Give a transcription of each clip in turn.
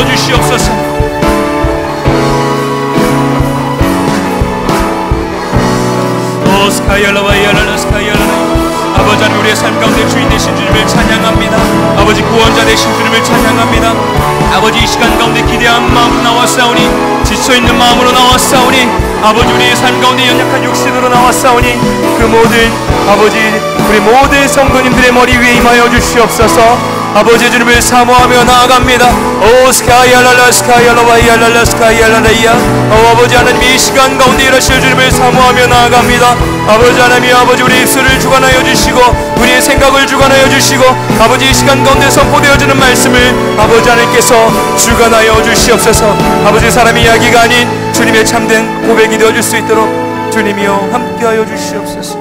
임하여 주시옵소서. 아버지 하나님, 우리의 삶 가운데 주인 되신 주님을 찬양합니다. 아버지 구원자 되신 주님을 찬양합니다. 아버지 이 시간 가운데 기대한 마음으로 나왔사오니, 지쳐있는 마음으로 나왔사오니, 아버지 우리의 삶 가운데 연약한 육신으로 나왔사오니, 그 모든 아버지 우리 모든 성도님들의 머리 위에 임하여 주시옵소서. 아버지 주님을 사모하며 나아갑니다. 오 스카이알랄라 스카이알라바이알랄라 스카이알랄라이야. 아버지 하나님, 이 시간 가운데 일하실 주님을 사모하며 나아갑니다. 아버지 하나님, 아버지 우리 입술을 주관하여 주시고 우리의 생각을 주관하여 주시고, 아버지 이 시간 가운데 선포되어지는 말씀을 아버지 하나님께서 주관하여 주시옵소서. 아버지 사람의 이야기가 아닌 주님의 참된 고백이 되어줄 수 있도록 주님이여 함께하여 주시옵소서.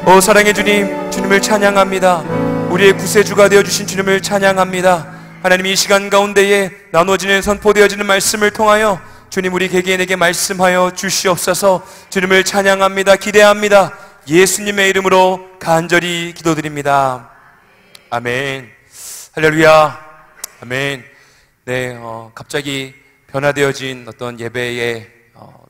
오 사랑의 주님, 주님을 찬양합니다. 우리의 구세주가 되어주신 주님을 찬양합니다. 하나님, 이 시간 가운데에 나눠지는 선포되어지는 말씀을 통하여 주님 우리 개개인에게 말씀하여 주시옵소서. 주님을 찬양합니다. 기대합니다. 예수님의 이름으로 간절히 기도드립니다. 아멘. 할렐루야. 아멘. 네, 갑자기 변화되어진 어떤 예배에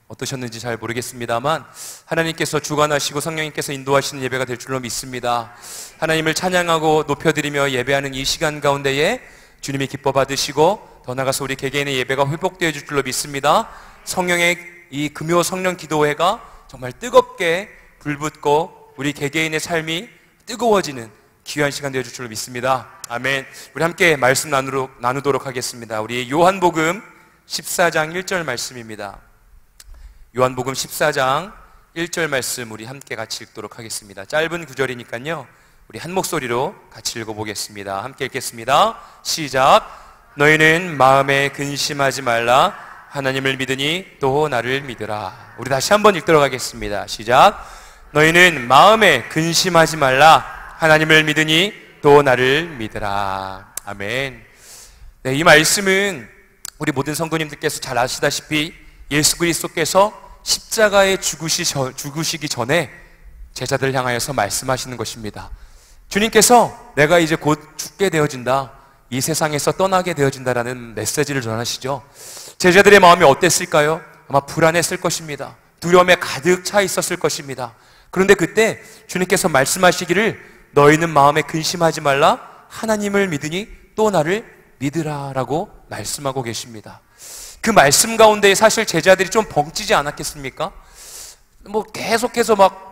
어떠셨는지 잘 모르겠습니다만, 하나님께서 주관하시고 성령님께서 인도하시는 예배가 될 줄로 믿습니다. 하나님을 찬양하고 높여드리며 예배하는 이 시간 가운데에 주님이 기뻐 받으시고, 더 나아가서 우리 개개인의 예배가 회복되어 줄 줄로 믿습니다. 성령의 이 금요 성령 기도회가 정말 뜨겁게 불붙고 우리 개개인의 삶이 뜨거워지는 귀한 시간 되어 줄 줄로 믿습니다. 아멘. 우리 함께 말씀 나누도록 하겠습니다. 우리 요한복음 14장 1절 말씀입니다. 요한복음 14장 1절 말씀 우리 함께 같이 읽도록 하겠습니다. 짧은 구절이니까요, 우리 한 목소리로 같이 읽어보겠습니다. 함께 읽겠습니다. 시작. 너희는 마음에 근심하지 말라. 하나님을 믿으니 또 나를 믿으라. 우리 다시 한번 읽도록 하겠습니다. 시작. 너희는 마음에 근심하지 말라. 하나님을 믿으니 또 나를 믿으라. 아멘. 네, 이 말씀은 우리 모든 성도님들께서 잘 아시다시피 예수 그리스도께서 십자가에 죽으시기 전에 제자들을 향하여서 말씀하시는 것입니다. 주님께서 내가 이제 곧 죽게 되어진다, 이 세상에서 떠나게 되어진다라는 메시지를 전하시죠. 제자들의 마음이 어땠을까요? 아마 불안했을 것입니다. 두려움에 가득 차 있었을 것입니다. 그런데 그때 주님께서 말씀하시기를 너희는 마음에 근심하지 말라. 하나님을 믿으니 또 나를 믿으라 라고 말씀하고 계십니다. 그 말씀 가운데 사실 제자들이 좀 벙찌지 않았겠습니까? 뭐 계속해서 막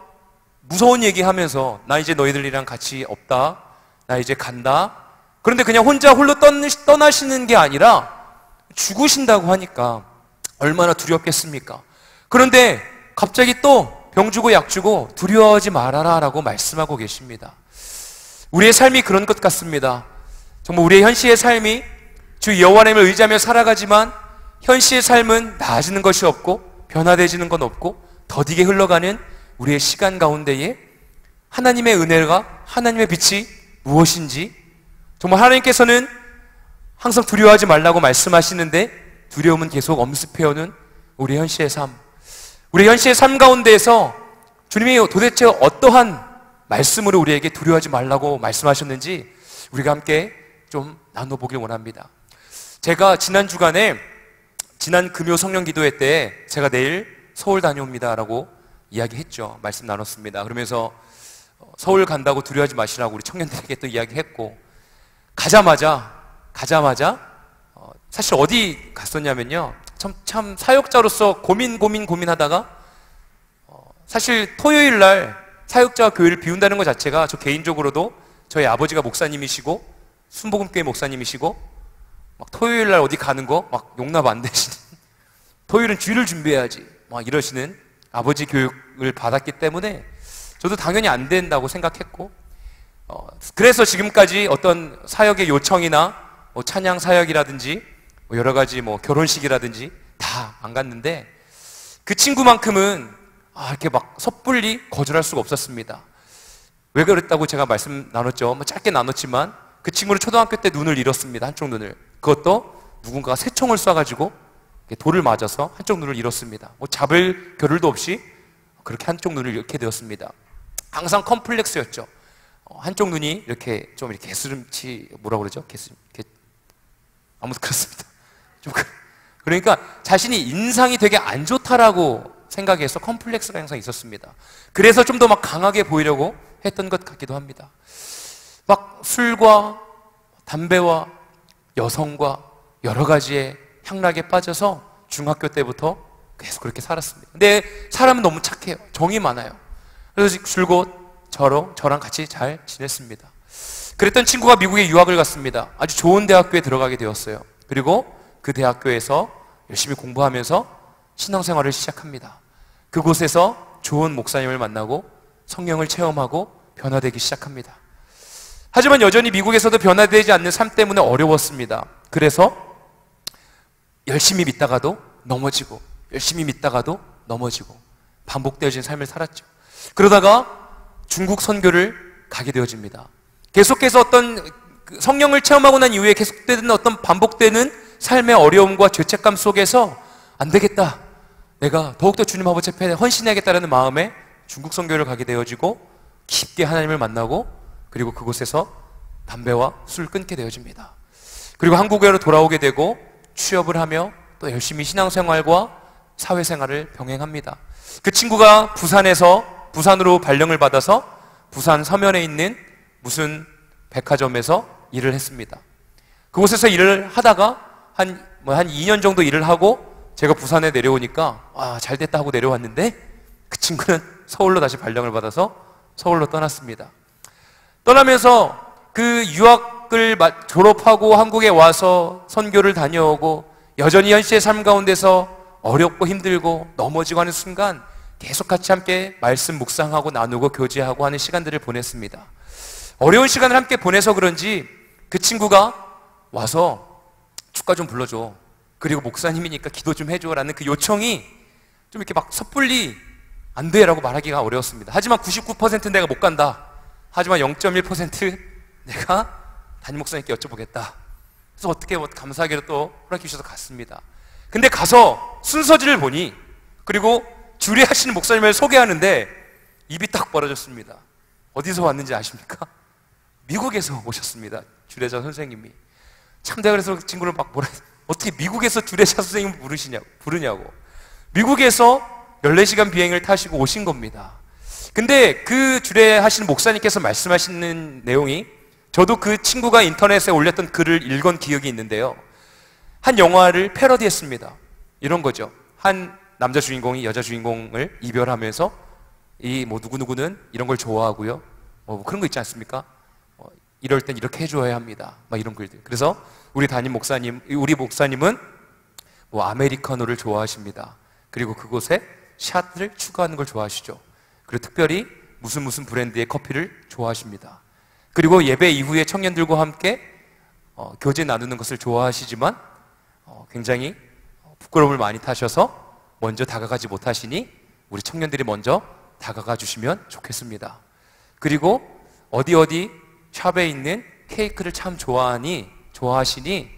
무서운 얘기하면서 나 이제 너희들이랑 같이 없다, 나 이제 간다. 그런데 그냥 혼자 홀로 떠나시는 게 아니라 죽으신다고 하니까 얼마나 두렵겠습니까? 그런데 갑자기 또 병 주고 약 주고 두려워하지 말아라 라고 말씀하고 계십니다. 우리의 삶이 그런 것 같습니다. 정말 우리의 현실의 삶이 주 여호와 하나님을 의지하며 살아가지만 현실의 삶은 나아지는 것이 없고 변화되지는 건 없고 더디게 흘러가는 우리의 시간 가운데에 하나님의 은혜가, 하나님의 빛이 무엇인지, 정말 하나님께서는 항상 두려워하지 말라고 말씀하시는데 두려움은 계속 엄습해오는 우리 현실의 삶, 우리 현실의 삶 가운데에서 주님이 도대체 어떠한 말씀으로 우리에게 두려워하지 말라고 말씀하셨는지 우리가 함께 좀 나눠보길 원합니다. 제가 지난 주간에 지난 금요 성령 기도회 때 제가 내일 서울 다녀옵니다 라고 이야기했죠. 말씀 나눴습니다. 그러면서 서울 간다고 두려워하지 마시라고 우리 청년들에게 또 이야기했고, 가자마자 사실 어디 갔었냐면요, 참 사역자로서 고민하다가 사실 토요일 날 사역자가 교회를 비운다는 것 자체가 저 개인적으로도 저희 아버지가 목사님이시고 순복음교회 목사님이시고 막 토요일 날 어디 가는 거 막 용납 안 되시는, 토요일은 주일을 준비해야지 막 이러시는 아버지 교육을 받았기 때문에 저도 당연히 안 된다고 생각했고, 그래서 지금까지 어떤 사역의 요청이나 뭐 찬양 사역이라든지 뭐 여러 가지 뭐 결혼식이라든지 다 안 갔는데, 그 친구만큼은 이렇게 막 섣불리 거절할 수가 없었습니다. 왜 그랬다고 제가 말씀 나눴죠. 뭐 짧게 나눴지만 그 친구는 초등학교 때 눈을 잃었습니다. 한쪽 눈을. 그것도 누군가가 새총을 쏴가지고 돌을 맞아서 한쪽 눈을 잃었습니다. 뭐 잡을 겨를도 없이 그렇게 한쪽 눈을 잃게 되었습니다. 항상 컴플렉스였죠. 한쪽 눈이 이렇게 좀 이렇게 개스름치, 뭐라고 그러죠? 아무튼 그렇습니다. 그러니까 자신이 인상이 되게 안 좋다라고 생각해서 컴플렉스가 항상 있었습니다. 그래서 좀 더 막 강하게 보이려고 했던 것 같기도 합니다. 막 술과 담배와 여성과 여러 가지의 향락에 빠져서 중학교 때부터 계속 그렇게 살았습니다. 근데 사람은 너무 착해요. 정이 많아요. 그래서 줄곧 저랑 같이 잘 지냈습니다. 그랬던 친구가 미국에 유학을 갔습니다. 아주 좋은 대학교에 들어가게 되었어요. 그리고 그 대학교에서 열심히 공부하면서 신앙생활을 시작합니다. 그곳에서 좋은 목사님을 만나고 성령을 체험하고 변화되기 시작합니다. 하지만 여전히 미국에서도 변화되지 않는 삶 때문에 어려웠습니다. 그래서 열심히 믿다가도 넘어지고 열심히 믿다가도 넘어지고 반복되어진 삶을 살았죠. 그러다가 중국 선교를 가게 되어집니다. 계속해서 어떤 성령을 체험하고 난 이후에 계속되는 어떤 반복되는 삶의 어려움과 죄책감 속에서 안 되겠다, 내가 더욱더 주님 아버지 앞에 헌신해야겠다라는 마음에 중국 선교를 가게 되어지고 깊게 하나님을 만나고 그리고 그곳에서 담배와 술을 끊게 되어집니다. 그리고 한국으로 돌아오게 되고 취업을 하며 또 열심히 신앙생활과 사회생활을 병행합니다. 그 친구가 부산으로 발령을 받아서 부산 서면에 있는 무슨 백화점에서 일을 했습니다. 그곳에서 일을 하다가 한 2년 정도 일을 하고 제가 부산에 내려오니까 잘 됐다 하고 내려왔는데 그 친구는 서울로 다시 발령을 받아서 서울로 떠났습니다. 떠나면서 그 유학을 졸업하고 한국에 와서 선교를 다녀오고 여전히 현실의 삶 가운데서 어렵고 힘들고 넘어지고 하는 순간 계속 같이 함께 말씀 묵상하고 나누고 교제하고 하는 시간들을 보냈습니다. 어려운 시간을 함께 보내서 그런지 그 친구가 와서 축가 좀 불러줘, 그리고 목사님이니까 기도 좀 해줘 라는 그 요청이 좀 이렇게 막 섣불리 안 돼 라고 말하기가 어려웠습니다. 하지만 99%는 내가 못 간다. 하지만 0.1% 내가 담임 목사님께 여쭤보겠다. 그래서 어떻게 감사하게도 또 허락해 주셔서 갔습니다. 근데 가서 순서지를 보니, 그리고 주례하시는 목사님을 소개하는데 입이 딱 벌어졌습니다. 어디서 왔는지 아십니까? 미국에서 오셨습니다. 주례자 선생님이. 참 내가 그래서 그 친구를 막 어떻게 미국에서 주례자 선생님을 부르냐고. 미국에서 14시간 비행을 타시고 오신 겁니다. 근데 그 주례하시는 목사님께서 말씀하시는 내용이, 저도 그 친구가 인터넷에 올렸던 글을 읽은 기억이 있는데요, 한 영화를 패러디했습니다. 이런 거죠. 한 남자 주인공이 여자 주인공을 이별하면서 누구누구는 이런 걸 좋아하고요, 그런 거 있지 않습니까? 이럴 땐 이렇게 해줘야 합니다. 막 이런 글들. 그래서 우리 목사님은 아메리카노를 좋아하십니다. 그리고 그곳에 샷을 추가하는 걸 좋아하시죠. 그리고 특별히 무슨 브랜드의 커피를 좋아하십니다. 그리고 예배 이후에 청년들과 함께 교제 나누는 것을 좋아하시지만 굉장히 부끄러움을 많이 타셔서 먼저 다가가지 못하시니 우리 청년들이 먼저 다가가 주시면 좋겠습니다. 그리고 어디 샵에 있는 케이크를 참 좋아하시니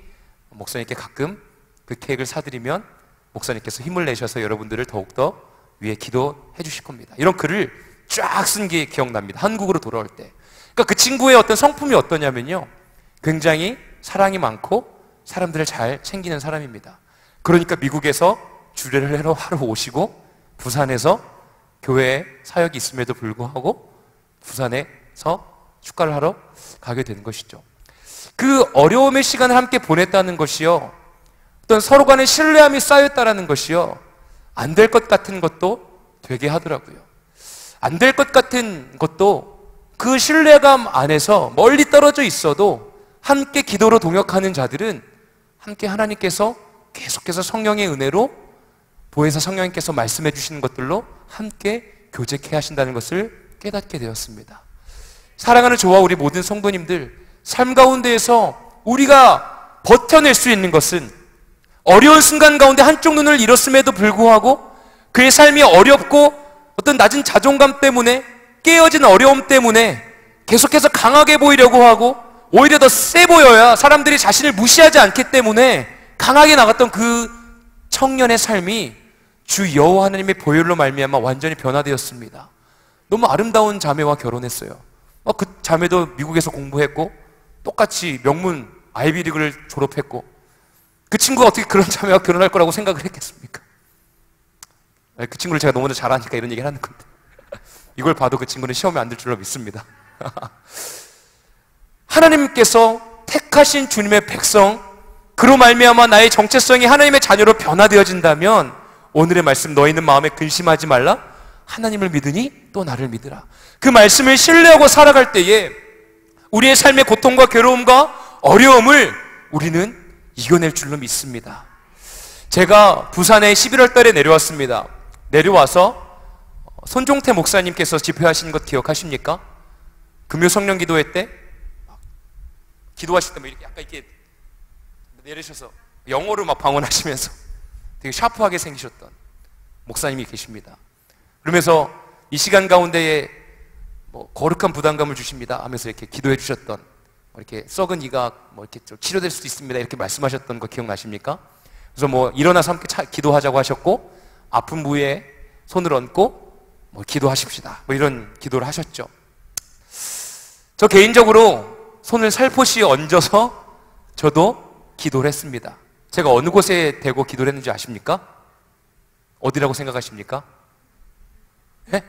목사님께 가끔 그 케이크를 사드리면 목사님께서 힘을 내셔서 여러분들을 더욱더 위해 기도해 주실 겁니다. 이런 글을 쫙 쓴 게 기억납니다. 한국으로 돌아올 때. 그러니까 그 친구의 어떤 성품이 어떠냐면요, 굉장히 사랑이 많고 사람들을 잘 챙기는 사람입니다. 그러니까 미국에서 주례를 하러 오시고 부산에서 교회에 사역이 있음에도 불구하고 부산에서 축가를 하러 가게 되는 것이죠. 그 어려움의 시간을 함께 보냈다는 것이요, 어떤 서로 간의 신뢰함이 쌓였다는 것이요, 안 될 것 같은 것도 되게 하더라고요. 안 될 것 같은 것도 그 신뢰감 안에서 멀리 떨어져 있어도 함께 기도로 동역하는 자들은 함께 하나님께서 계속해서 성령의 은혜로 보혜사 성령님께서 말씀해 주시는 것들로 함께 교제케 하신다는 것을 깨닫게 되었습니다. 사랑하는 저와 우리 모든 성도님들, 삶 가운데에서 우리가 버텨낼 수 있는 것은 어려운 순간 가운데 한쪽 눈을 잃었음에도 불구하고 그의 삶이 어렵고 어떤 낮은 자존감 때문에, 깨어진 어려움 때문에 계속해서 강하게 보이려고 하고 오히려 더 세 보여야 사람들이 자신을 무시하지 않기 때문에 강하게 나갔던 그 청년의 삶이 주 여호와 하나님의 보혈로 말미암아 완전히 변화되었습니다. 너무 아름다운 자매와 결혼했어요. 그 자매도 미국에서 공부했고 똑같이 명문 아이비리그를 졸업했고 그 친구가 어떻게 그런 자매와 결혼할 거라고 생각을 했겠습니까? 그 친구를 제가 너무나 잘 아니까 이런 얘기를 하는 건데, 이걸 봐도 그 친구는 시험에 안 들 줄로 믿습니다. 하나님께서 택하신 주님의 백성, 그로 말미암아 나의 정체성이 하나님의 자녀로 변화되어진다면 오늘의 말씀, 너희는 마음에 근심하지 말라, 하나님을 믿으니 또 나를 믿으라. 그 말씀을 신뢰하고 살아갈 때에 우리의 삶의 고통과 괴로움과 어려움을 우리는 이겨낼 줄로 믿습니다. 제가 부산에 11월 달에 내려왔습니다. 내려와서 손종태 목사님께서 집회하신 것 기억하십니까? 금요 성령 기도회 때 기도하실 때 이렇게 약간 이렇게 내리셔서 영어로 막 방언하시면서 되게 샤프하게 생기셨던 목사님이 계십니다. 그러면서 이 시간 가운데에 거룩한 부담감을 주십니다 하면서 이렇게 기도해 주셨던, 이렇게 썩은 이가 이렇게 좀 치료될 수도 있습니다 이렇게 말씀하셨던 거 기억나십니까? 그래서 일어나서 함께 기도하자고 하셨고, 아픈 부위에 손을 얹고 기도하십시다 이런 기도를 하셨죠. 저 개인적으로 손을 살포시 얹어서 저도 기도를 했습니다. 제가 어느 곳에 대고 기도를 했는지 아십니까? 어디라고 생각하십니까? 네?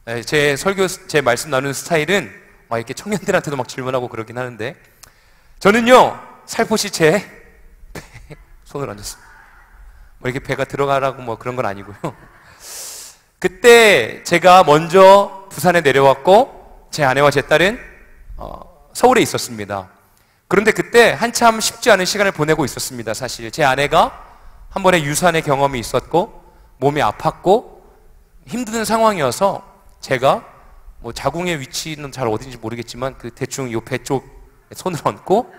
네, 제 설교, 제 말씀 나누는 스타일은 막 이렇게 청년들한테도 막 질문하고 그러긴 하는데, 저는요 살포시 제 배에 손을 얹었습니다. 이렇게 배가 들어가라고 그런 건 아니고요. 그때 제가 먼저 부산에 내려왔고 제 아내와 제 딸은 서울에 있었습니다. 그런데 그때 한참 쉽지 않은 시간을 보내고 있었습니다. 사실 제 아내가 한 번의 유산의 경험이 있었고 몸이 아팠고 힘든 상황이어서 제가 자궁의 위치는 잘 어딘지 모르겠지만 그 대충 요 배 쪽에 손을 얹고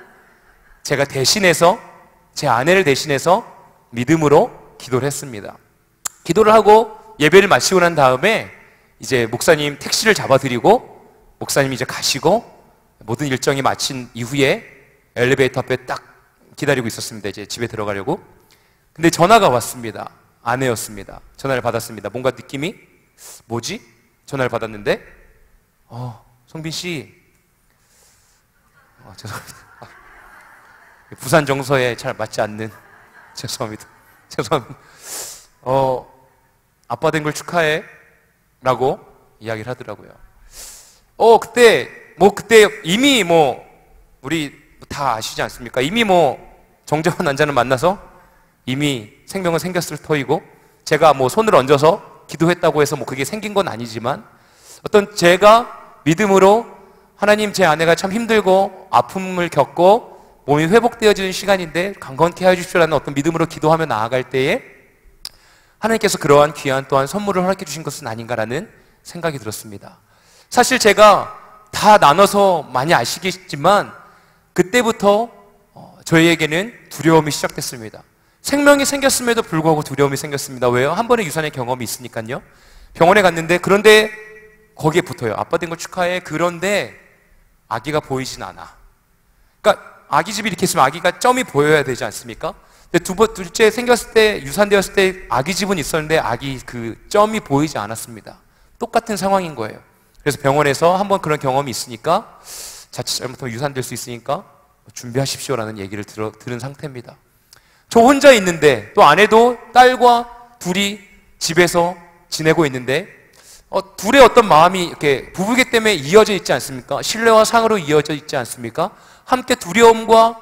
제가 대신해서, 제 아내를 대신해서 믿음으로 기도를 했습니다. 기도를 하고 예배를 마치고 난 다음에 이제 목사님 택시를 잡아드리고 목사님이 이제 가시고 모든 일정이 마친 이후에 엘리베이터 앞에 딱 기다리고 있었습니다. 이제 집에 들어가려고. 근데 전화가 왔습니다. 아내였습니다. 전화를 받았습니다. 뭔가 느낌이 뭐지? 전화를 받았는데 성빈 씨, 죄송합니다. 부산 정서에 잘 맞지 않는, 죄송합니다. 아빠 된 걸 축하해 라고 이야기를 하더라고요. 그때 이미 우리 다 아시지 않습니까? 이미 정자와 난자는 만나서 이미 생명은 생겼을 터이고, 제가 손을 얹어서 기도했다고 해서 그게 생긴 건 아니지만, 어떤 제가 믿음으로 하나님, 제 아내가 참 힘들고 아픔을 겪고 몸이 회복되어지는 시간인데 강건케 해주시라는 어떤 믿음으로 기도하며 나아갈 때에 하나님께서 그러한 귀한 또한 선물을 허락해 주신 것은 아닌가라는 생각이 들었습니다. 사실 제가 다 나눠서 많이 아시겠지만 그때부터 저희에게는 두려움이 시작됐습니다. 생명이 생겼음에도 불구하고 두려움이 생겼습니다. 왜요? 한 번의 유산의 경험이 있으니까요. 병원에 갔는데, 그런데 거기에 붙어요. 아빠 된 걸 축하해. 그런데 아기가 보이진 않아. 그러니까 아기집이 이렇게 있으면 아기가 점이 보여야 되지 않습니까? 근데 둘째 생겼을 때, 유산되었을 때 아기집은 있었는데 아기 그 점이 보이지 않았습니다. 똑같은 상황인 거예요. 그래서 병원에서 한번 그런 경험이 있으니까, 자칫 잘못하면 유산될 수 있으니까 준비하십시오라는 얘기를 들은 상태입니다. 저 혼자 있는데, 또 아내도 딸과 둘이 집에서 지내고 있는데, 둘의 어떤 마음이 이렇게 부부기 때문에 이어져 있지 않습니까? 신뢰와 상으로 이어져 있지 않습니까? 함께 두려움과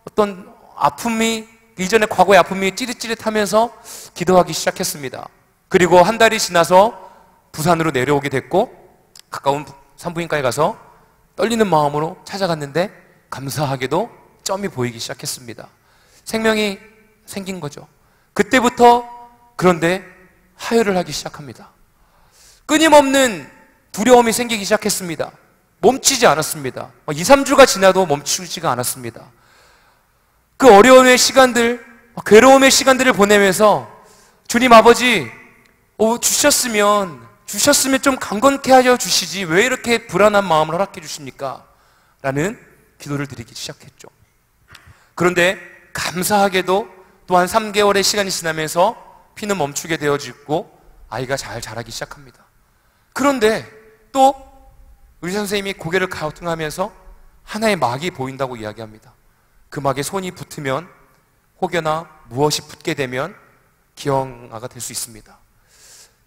어떤 아픔이, 이전의 과거의 아픔이 찌릿찌릿하면서 기도하기 시작했습니다. 그리고 한 달이 지나서 부산으로 내려오게 됐고, 가까운 산부인과에 가서 떨리는 마음으로 찾아갔는데 감사하게도 점이 보이기 시작했습니다. 생명이 생긴 거죠. 그때부터 그런데 하혈을 하기 시작합니다. 끊임없는 두려움이 생기기 시작했습니다. 멈추지 않았습니다. 2, 3주가 지나도 멈추지가 않았습니다. 그 어려움의 시간들, 괴로움의 시간들을 보내면서 주님 아버지, 주셨으면 좀 강건케 하여 주시지 왜 이렇게 불안한 마음을 허락해 주십니까? 라는 기도를 드리기 시작했죠. 그런데 감사하게도 또한 3개월의 시간이 지나면서 피는 멈추게 되어지고 아이가 잘 자라기 시작합니다. 그런데 또 의사 선생님이 고개를 가우뚱하면서 하나의 막이 보인다고 이야기합니다. 그 막에 손이 붙으면 혹여나 무엇이 붙게 되면 기형아가 될 수 있습니다.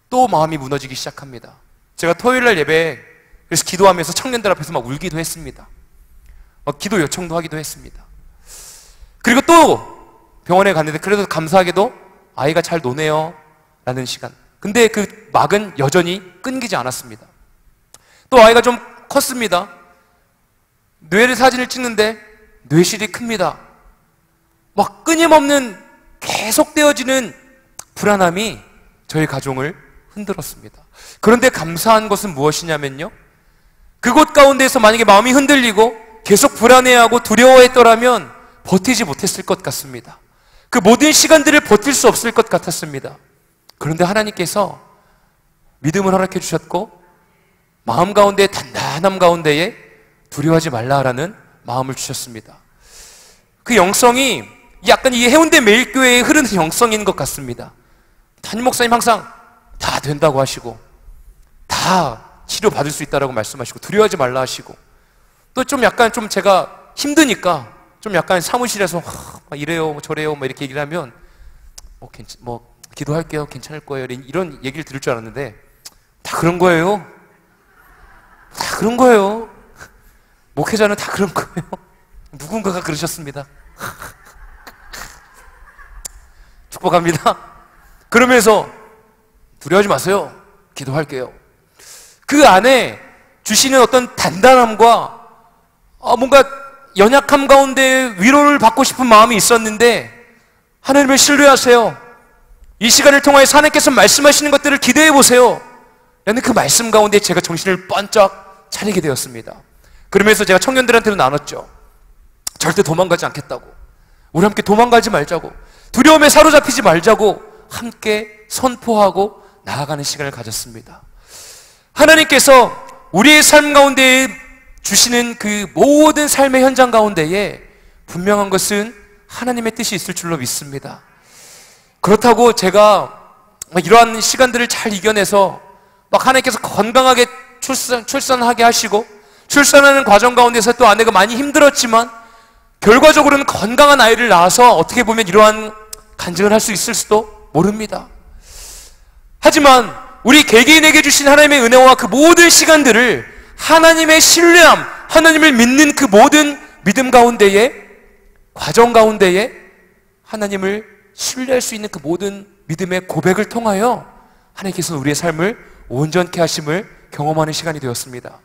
또 마음이 무너지기 시작합니다. 제가 토요일날 예배 그래서 기도하면서 청년들 앞에서 막 울기도 했습니다. 기도 요청도 하기도 했습니다. 그리고 또 병원에 갔는데 그래도 감사하게도 아이가 잘 노네요 라는 시간. 근데 그 막은 여전히 끊기지 않았습니다. 또 아이가 좀 컸습니다. 뇌를 사진을 찍는데 뇌실이 큽니다. 막 끊임없는 계속되어지는 불안함이 저희 가정을 흔들었습니다. 그런데 감사한 것은 무엇이냐면요, 그곳 가운데에서 만약에 마음이 흔들리고 계속 불안해하고 두려워했더라면 버티지 못했을 것 같습니다. 그 모든 시간들을 버틸 수 없을 것 같았습니다. 그런데 하나님께서 믿음을 허락해 주셨고 마음 가운데 단단함 가운데에 두려워하지 말라라는 마음을 주셨습니다. 그 영성이 약간 이 해운대 매일교회에 흐르는 영성인 것 같습니다. 담임 목사님 항상 다 된다고 하시고 다 치료받을 수 있다라고 말씀하시고 두려워하지 말라 하시고, 또 좀 약간 좀 제가 힘드니까 좀 약간 사무실에서 막 이래요 뭐 저래요 뭐 이렇게 얘기를 하면 기도할게요 괜찮을 거예요 이런 얘기를 들을 줄 알았는데 다 그런 거예요. 다 그런 거예요. 목회자는 다 그런 거예요. 누군가가 그러셨습니다. 축복합니다. 그러면서 두려워하지 마세요. 기도할게요. 그 안에 주시는 어떤 단단함과 뭔가 연약함 가운데 위로를 받고 싶은 마음이 있었는데 하나님을 신뢰하세요. 이 시간을 통하여 하나님께서 말씀하시는 것들을 기대해 보세요 라는 그 말씀 가운데 제가 정신을 번쩍 차리게 되었습니다. 그러면서 제가 청년들한테도 나눴죠. 절대 도망가지 않겠다고, 우리 함께 도망가지 말자고, 두려움에 사로잡히지 말자고 함께 선포하고 나아가는 시간을 가졌습니다. 하나님께서 우리의 삶 가운데 주시는 그 모든 삶의 현장 가운데에 분명한 것은 하나님의 뜻이 있을 줄로 믿습니다. 그렇다고 제가 이러한 시간들을 잘 이겨내서 막 하나님께서 건강하게 출산하게 하시고 출산하는 과정 가운데서 또 아내가 많이 힘들었지만 결과적으로는 건강한 아이를 낳아서 어떻게 보면 이러한 간증을 할 수 있을 수도 모릅니다. 하지만 우리 개개인에게 주신 하나님의 은혜와 그 모든 시간들을 하나님의 신뢰함, 하나님을 믿는 그 모든 믿음 가운데에, 과정 가운데에 하나님을 신뢰할 수 있는 그 모든 믿음의 고백을 통하여 하나님께서 우리의 삶을 온전케 하심을 경험하는 시간이 되었습니다.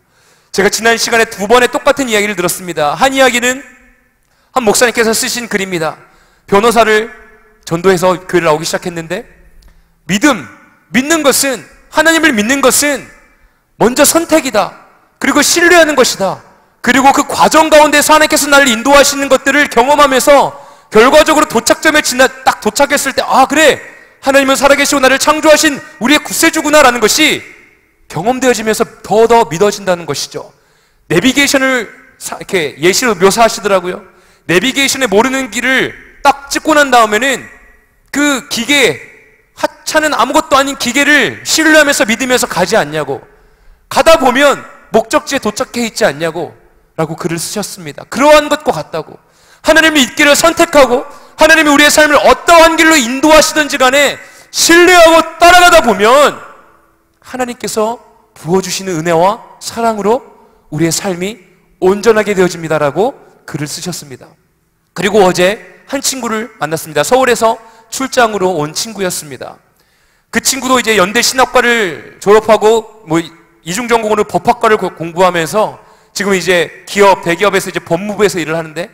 제가 지난 시간에 2번의 똑같은 이야기를 들었습니다. 한 이야기는 한 목사님께서 쓰신 글입니다. 변호사를 전도해서 교회를 나오기 시작했는데 믿는 것은, 하나님을 믿는 것은 먼저 선택이다. 그리고 신뢰하는 것이다. 그리고 그 과정 가운데서 하나님께서 나를 인도하시는 것들을 경험하면서 결과적으로 도착점에 딱 도착했을 때 그래, 하나님은 살아계시고 나를 창조하신 우리의 구세주구나라는 것이 경험되어지면서 더 믿어진다는 것이죠. 내비게이션을 이렇게 예시로 묘사하시더라고요. 내비게이션에 모르는 길을 딱 찍고 난 다음에는 그 기계, 하찮은 아무것도 아닌 기계를 신뢰하면서 믿으면서 가지 않냐고, 가다 보면 목적지에 도착해 있지 않냐고 라고 글을 쓰셨습니다. 그러한 것과 같다고, 하나님을 믿기를 선택하고 하나님이 우리의 삶을 어떠한 길로 인도하시든지 간에 신뢰하고 따라가다 보면 하나님께서 부어주시는 은혜와 사랑으로 우리의 삶이 온전하게 되어집니다라고 글을 쓰셨습니다. 그리고 어제 한 친구를 만났습니다. 서울에서 출장으로 온 친구였습니다. 그 친구도 이제 연대 신학과를 졸업하고 이중전공으로 법학과를 공부하면서 지금 이제 대기업에서 이제 법무부에서 일을 하는데,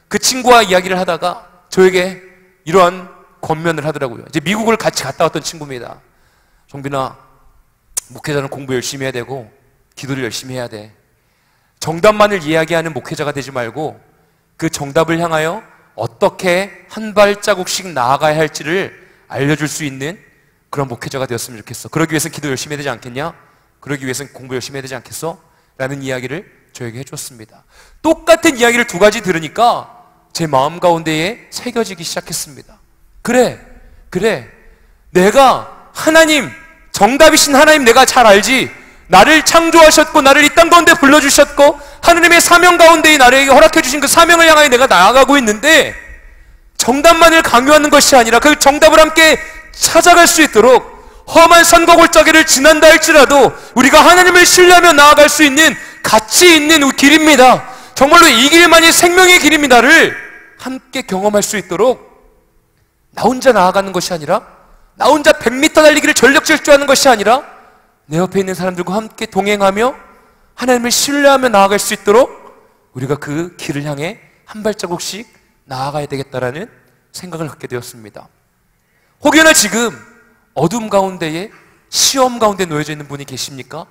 그 친구와 이야기를 하다가 저에게 이러한 권면을 하더라고요. 이제 미국을 같이 갔다 왔던 친구입니다. 정빈아, 목회자는 공부 열심히 해야 되고 기도를 열심히 해야 돼. 정답만을 이야기하는 목회자가 되지 말고 그 정답을 향하여 어떻게 한 발자국씩 나아가야 할지를 알려줄 수 있는 그런 목회자가 되었으면 좋겠어. 그러기 위해서는 기도 열심히 해야 되지 않겠냐? 그러기 위해서는 공부 열심히 해야 되지 않겠어? 라는 이야기를 저에게 해줬습니다. 똑같은 이야기를 2가지 들으니까 제 마음 가운데에 새겨지기 시작했습니다. 그래, 내가 하나님, 정답이신 하나님 내가 잘 알지. 나를 창조하셨고 나를 이 땅 가운데 불러주셨고 하나님의 사명 가운데 나에게 허락해 주신 그 사명을 향하여 내가 나아가고 있는데, 정답만을 강요하는 것이 아니라 그 정답을 함께 찾아갈 수 있도록 험한 산과 골짜기를 지난다 할지라도 우리가 하나님을 신뢰하며 나아갈 수 있는 가치 있는 길입니다. 정말로 이 길만이 생명의 길입니다를 함께 경험할 수 있도록 나 혼자 나아가는 것이 아니라, 나 혼자 100m 달리기를 전력 질주하는 것이 아니라 내 옆에 있는 사람들과 함께 동행하며 하나님을 신뢰하며 나아갈 수 있도록 우리가 그 길을 향해 한 발자국씩 나아가야 되겠다라는 생각을 갖게 되었습니다. 혹여나 지금 어둠 가운데에, 시험 가운데 놓여져 있는 분이 계십니까?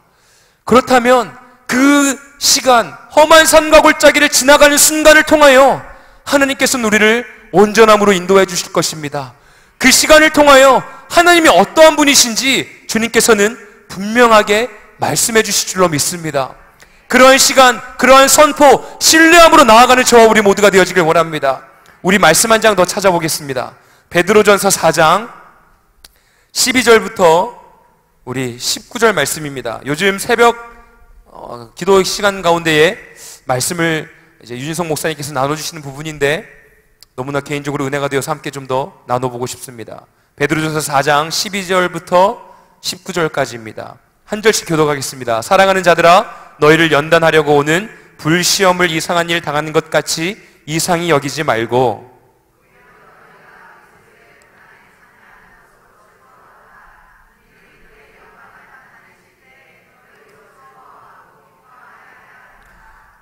그렇다면 그 시간, 험한 산과 골짜기를 지나가는 순간을 통하여 하나님께서는 우리를 온전함으로 인도해 주실 것입니다. 그 시간을 통하여 하나님이 어떠한 분이신지 주님께서는 분명하게 말씀해 주실 줄로 믿습니다. 그러한 시간, 그러한 선포, 신뢰함으로 나아가는 저와 우리 모두가 되어지길 원합니다. 우리 말씀 한 장 더 찾아보겠습니다. 베드로전서 4장 12절부터 우리 19절 말씀입니다. 요즘 새벽 기도 시간 가운데에 말씀을 이제 유진성 목사님께서 나눠주시는 부분인데 너무나 개인적으로 은혜가 되어서 함께 좀 더 나눠보고 싶습니다. 베드로전서 4장 12절부터 19절까지입니다. 한 절씩 교독하겠습니다. 사랑하는 자들아, 너희를 연단하려고 오는 불시험을 이상한 일 당하는 것 같이 이상히 여기지 말고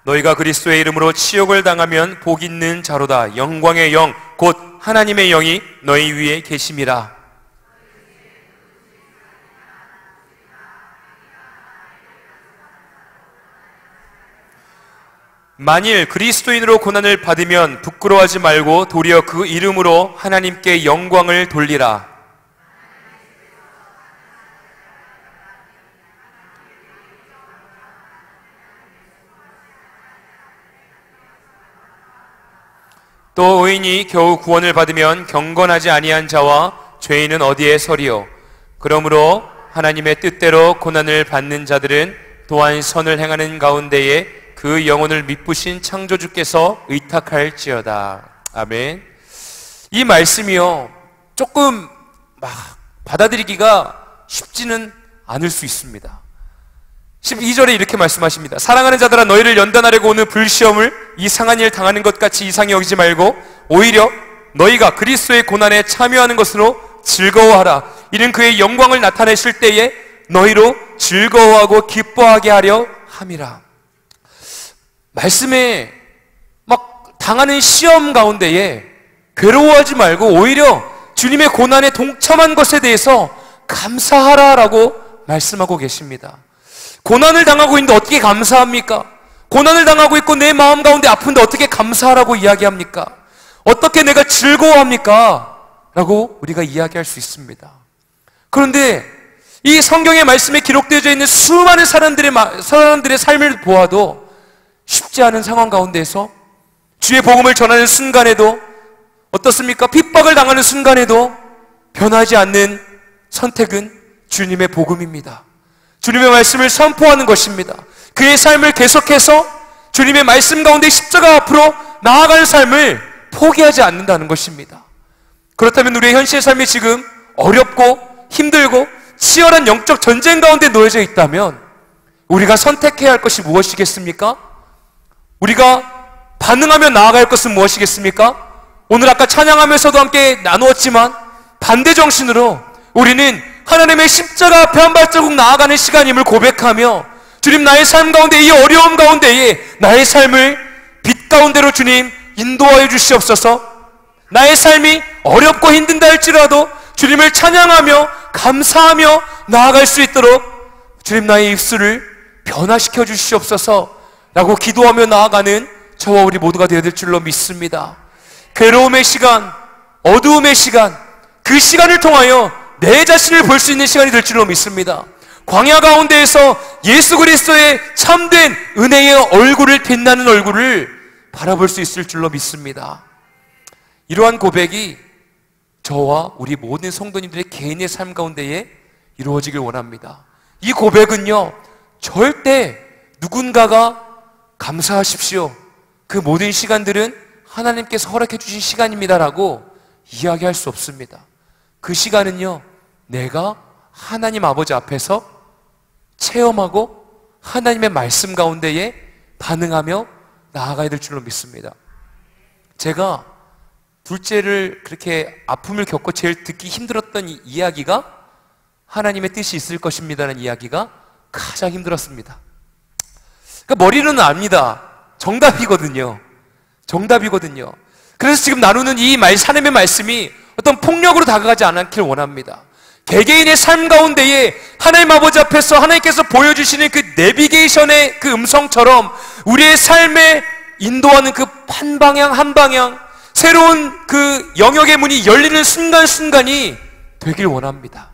너희가 그리스도의 이름으로 치욕을 당하면 복 있는 자로다. 영광의 영 곧 하나님의 영이 너희 위에 계심이라. 만일 그리스도인으로 고난을 받으면 부끄러워하지 말고 도리어 그 이름으로 하나님께 영광을 돌리라. 또 의인이 겨우 구원을 받으면 경건하지 아니한 자와 죄인은 어디에 서리요. 그러므로 하나님의 뜻대로 고난을 받는 자들은 또한 선을 행하는 가운데에 그 영혼을 미쁘신 창조주께서 의탁할지어다. 아멘. 이 말씀이요, 조금 막 받아들이기가 쉽지는 않을 수 있습니다. 12절에 이렇게 말씀하십니다. 사랑하는 자들아, 너희를 연단하려고 오는 불시험을 이상한 일 당하는 것 같이 이상히 여기지 말고 오히려 너희가 그리스도의 고난에 참여하는 것으로 즐거워하라. 이는 그의 영광을 나타내실 때에 너희로 즐거워하고 기뻐하게 하려 함이라. 말씀에 막 당하는 시험 가운데에 괴로워하지 말고 오히려 주님의 고난에 동참한 것에 대해서 감사하라라고 말씀하고 계십니다. 고난을 당하고 있는데 어떻게 감사합니까? 고난을 당하고 있고 내 마음 가운데 아픈데 어떻게 감사하라고 이야기합니까? 어떻게 내가 즐거워합니까? 라고 우리가 이야기할 수 있습니다. 그런데 이 성경의 말씀에 기록되어져 있는 수많은 사람들의 삶을 보아도 쉽지 않은 상황 가운데에서 주의 복음을 전하는 순간에도 어떻습니까? 핍박을 당하는 순간에도 변하지 않는 선택은 주님의 복음입니다. 주님의 말씀을 선포하는 것입니다. 그의 삶을 계속해서 주님의 말씀 가운데 십자가 앞으로 나아가는 삶을 포기하지 않는다는 것입니다. 그렇다면 우리의 현실 삶이 지금 어렵고 힘들고 치열한 영적 전쟁 가운데 놓여져 있다면 우리가 선택해야 할 것이 무엇이겠습니까? 우리가 반응하며 나아갈 것은 무엇이겠습니까? 오늘 아까 찬양하면서도 함께 나누었지만 반대 정신으로 우리는 하나님의 십자가 앞에 한 발자국 나아가는 시간임을 고백하며 주님, 나의 삶 가운데 이 어려움 가운데에 나의 삶을 빛 가운데로 주님 인도하여 주시옵소서. 나의 삶이 어렵고 힘든다 할지라도 주님을 찬양하며 감사하며 나아갈 수 있도록 주님, 나의 입술을 변화시켜 주시옵소서 라고 기도하며 나아가는 저와 우리 모두가 되어야 될 줄로 믿습니다. 괴로움의 시간, 어두움의 시간, 그 시간을 통하여 내 자신을 볼 수 있는 시간이 될 줄로 믿습니다. 광야 가운데에서 예수 그리스도의 참된 은혜의 얼굴을, 빛나는 얼굴을 바라볼 수 있을 줄로 믿습니다. 이러한 고백이 저와 우리 모든 성도님들의 개인의 삶 가운데에 이루어지길 원합니다. 이 고백은요, 절대 누군가가 감사하십시오, 그 모든 시간들은 하나님께서 허락해 주신 시간입니다라고 이야기할 수 없습니다. 그 시간은요, 내가 하나님 아버지 앞에서 체험하고 하나님의 말씀 가운데에 반응하며 나아가야 될 줄로 믿습니다. 제가 둘째를 그렇게 아픔을 겪고 제일 듣기 힘들었던 이야기가 하나님의 뜻이 있을 것입니다라는 이야기가 가장 힘들었습니다. 그러니까 머리로는 압니다. 정답이거든요. 정답이거든요. 그래서 지금 나누는 이 하나님의 말씀이 어떤 폭력으로 다가가지 않길 원합니다. 개개인의 삶 가운데에 하나님 아버지 앞에서 하나님께서 보여주시는 그 내비게이션의 그 음성처럼 우리의 삶에 인도하는 그 한 방향 한 방향 새로운 그 영역의 문이 열리는 순간순간이 되길 원합니다.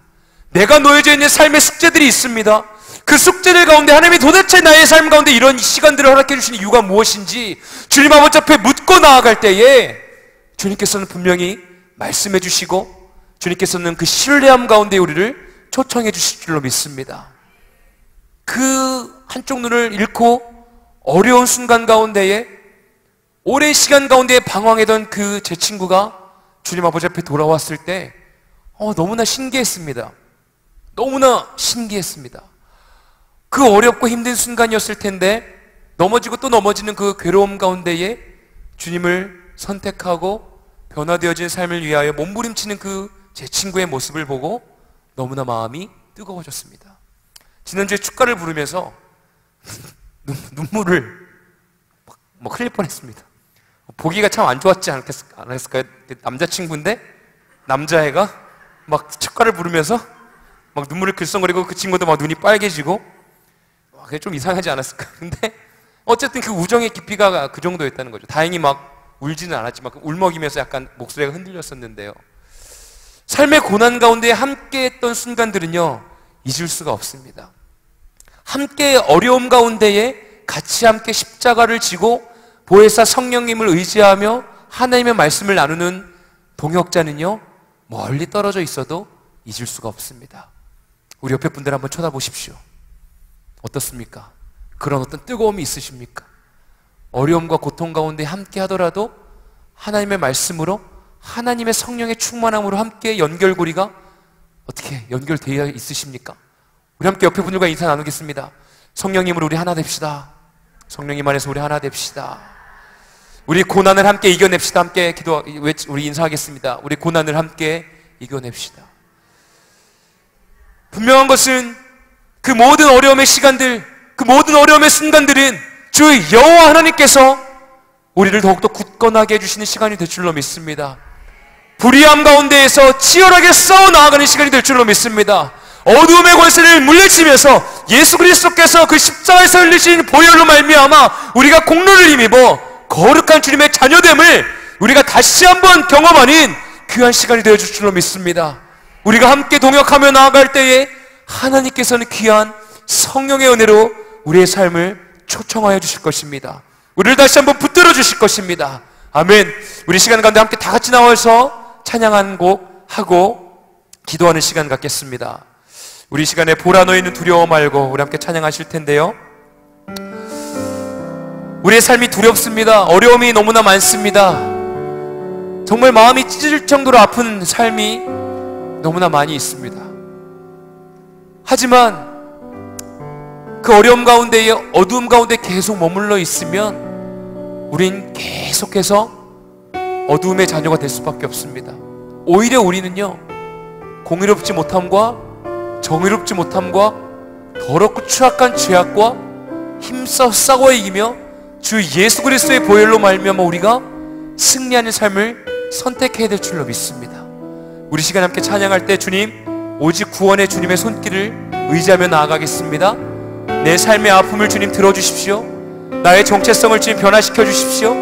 내가 놓여져 있는 삶의 숙제들이 있습니다. 그 숙제들 가운데 하나님이 도대체 나의 삶 가운데 이런 시간들을 허락해 주시는 이유가 무엇인지 주님 아버지 앞에 묻고 나아갈 때에 주님께서는 분명히 말씀해 주시고 주님께서는 그 신뢰함 가운데 우리를 초청해 주실 줄로 믿습니다. 그 한쪽 눈을 잃고 어려운 순간 가운데에 오랜 시간 가운데 방황하던 그 제 친구가 주님 아버지 앞에 돌아왔을 때 너무나 신기했습니다. 너무나 신기했습니다. 그 어렵고 힘든 순간이었을 텐데 넘어지고 또 넘어지는 그 괴로움 가운데에 주님을 선택하고 변화되어진 삶을 위하여 몸부림치는 그 제 친구의 모습을 보고 너무나 마음이 뜨거워졌습니다. 지난주에 축가를 부르면서 눈물을 막 흘릴 뻔했습니다. 보기가 참 안 좋았지 않았을까요? 남자친구인데 남자애가 막 축가를 부르면서 막 눈물을 글썽거리고 그 친구도 막 눈이 빨개지고 그게 좀 이상하지 않았을까? 근데 어쨌든 그 우정의 깊이가 그 정도였다는 거죠. 다행히 막 울지는 않았지만 울먹이면서 약간 목소리가 흔들렸었는데요. 삶의 고난 가운데 함께 했던 순간들은요, 잊을 수가 없습니다. 함께 어려움 가운데에 같이 함께 십자가를 지고 보혜사 성령님을 의지하며 하나님의 말씀을 나누는 동역자는요, 멀리 떨어져 있어도 잊을 수가 없습니다. 우리 옆에 분들 한번 쳐다보십시오. 어떻습니까? 그런 어떤 뜨거움이 있으십니까? 어려움과 고통 가운데 함께 하더라도 하나님의 말씀으로 하나님의 성령의 충만함으로 함께 연결고리가 어떻게 연결되어 있으십니까? 우리 함께 옆에 분들과 인사 나누겠습니다. 성령님으로 우리 하나 됩시다. 성령님 안에서 우리 하나 됩시다. 우리 고난을 함께 이겨냅시다. 함께 우리 인사하겠습니다. 우리 고난을 함께 이겨냅시다. 분명한 것은 그 모든 어려움의 시간들, 그 모든 어려움의 순간들은 주 여호와 하나님께서 우리를 더욱더 굳건하게 해주시는 시간이 될 줄로 믿습니다. 불의함 가운데에서 치열하게 싸워 나아가는 시간이 될 줄로 믿습니다. 어두움의 권세를 물리치면서 예수 그리스도께서 그 십자가에서 흘리신 보혈로 말미암아 우리가 공로를 힘입어 거룩한 주님의 자녀됨을 우리가 다시 한번 경험하는 귀한 시간이 되어줄 줄로 믿습니다. 우리가 함께 동역하며 나아갈 때에 하나님께서는 귀한 성령의 은혜로 우리의 삶을 초청하여 주실 것입니다. 우리를 다시 한번 붙들어 주실 것입니다. 아멘. 우리 시간 가운데 함께 다 같이 나와서 찬양한 곡 하고 기도하는 시간 갖겠습니다. 우리 시간에 보라 너희는 두려워 말고 우리 함께 찬양하실 텐데요. 우리의 삶이 두렵습니다. 어려움이 너무나 많습니다. 정말 마음이 찢어질 정도로 아픈 삶이 너무나 많이 있습니다. 하지만 그 어려움 가운데에 어두움 가운데 계속 머물러 있으면 우린 계속해서 어두움의 자녀가 될 수밖에 없습니다. 오히려 우리는요, 공의롭지 못함과 정의롭지 못함과 더럽고 추악한 죄악과 힘써 싸워 이기며 주 예수 그리스도의 보혈로 말미암아 우리가 승리하는 삶을 선택해야 될 줄로 믿습니다. 우리 시간 함께 찬양할 때 주님, 오직 구원의 주님의 손길을 의지하며 나아가겠습니다. 내 삶의 아픔을 주님 들어주십시오. 나의 정체성을 주님 변화시켜 주십시오.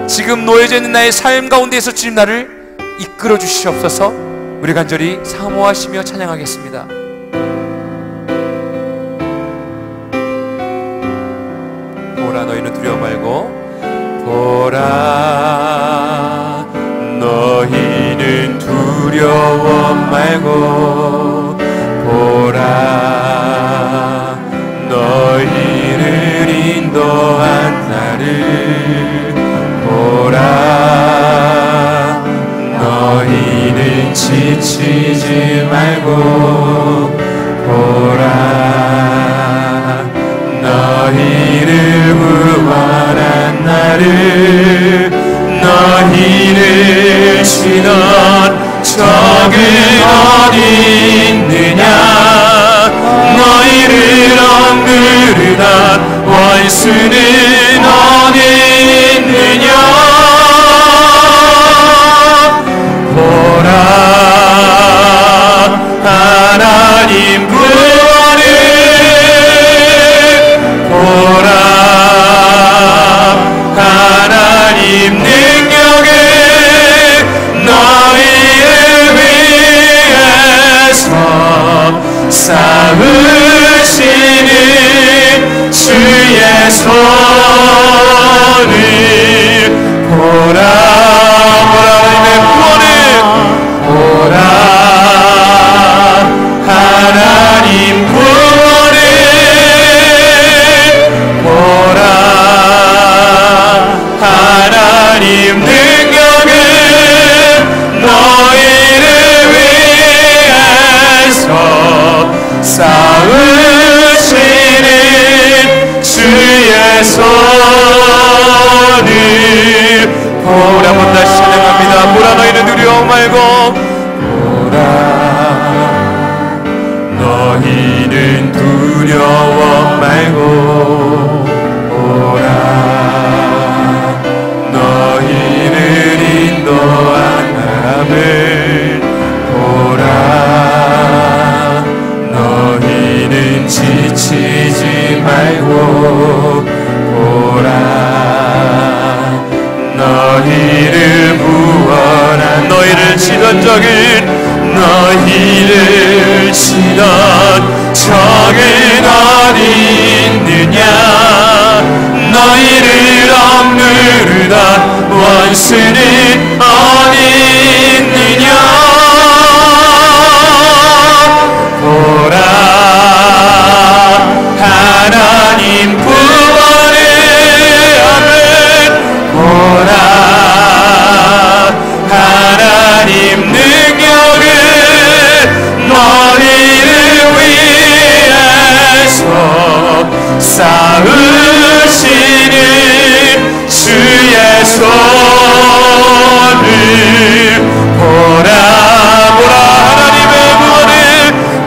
지금 놓여져 있는 나의 삶 가운데에서 주님 나를 이끌어 주시옵소서. 우리 간절히 사모하시며 찬양하겠습니다. 보라 너희는 두려워 말고 보라 너희는 두려워 말고 보라 너희를 인도한 나를 보라 지치지 말고 보라 너희를 구원한 나를 너희를 치던 적은 어디 있느냐 너희를 억누르던 원수는 어디 있느냐 보라 하나님 구원을 보라 하나님 능력을 너희를 위해서 싸우시는 주의 손을 보라 보라 하나님 구원을 보라 하나님 능력을 너희를 위해서 싸우시는 주의 손을 보라 한번 다시 찬양합니다. 보라 너희는 두려워 말고 보라 너희는 두려워 말고 보라 너희를 인도한 사람을 보라 너희는 지치지 말고 보라 너희를 구원한 너희를 치던 적은 너희를 치던 적은 어디 있느냐 너희를 억누르던 원수는 어디 있느냐 보라 하나님 구원을 아멘 보라 하나님 능력을 너희를 위해서 싸우시는 주의 손을 보라 보라 하나님의 구원을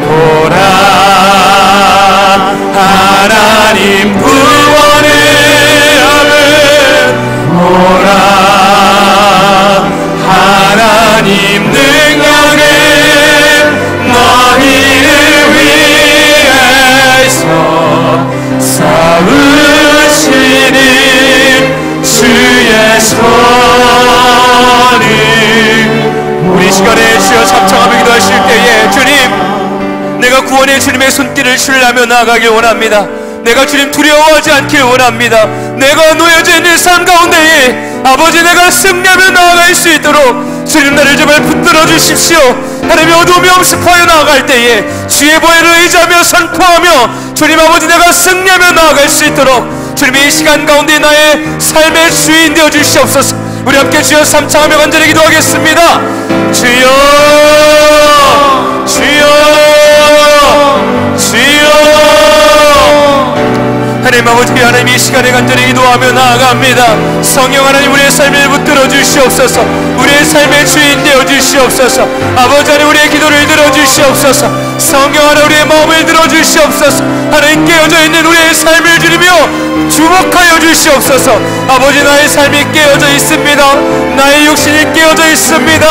보라 하나님 구원을 아멘 보라 하나님 능력을 너희를 위해서 싸우시는 주의 손을 우리 시간에 주여 삼창하며 기도하실 때에 주님 내가 구원의 주님의 손길을 주려며 나아가길 원합니다. 내가 주님 두려워하지 않길 원합니다. 내가 놓여져 있는 삶 가운데에 아버지 내가 승리하며 나아갈 수 있도록 주님 나를 제발 붙들어 주십시오. 하나님의 어둠이 엄습하여 나아갈 때에 주의 보혜를 의지하며 선포하며 주님 아버지 내가 승리하며 나아갈 수 있도록 주님의 이 시간 가운데 나의 삶의 주인 되어 주시옵소서. 우리 함께 주여 삼창하며 간절히 기도하겠습니다. 주여 주여 주여 하나님 아버지 하나님 이 시간에 간절히 기도하며 나아갑니다. 성령 하나님 우리의 삶을 붙들어 주시옵소서. 우리의 삶의 주인 되어 주시옵소서. 아버지 하나님 우리의 기도를 들어 주시옵소서. 성령 하나님 우리의 마음을 들어 주시옵소서. 하나님 깨어져 있는 우리의 삶을 주리며 주목하여 주시옵소서. 아버지 나의 삶이 깨어져 있습니다. 나의 육신이 깨어져 있습니다.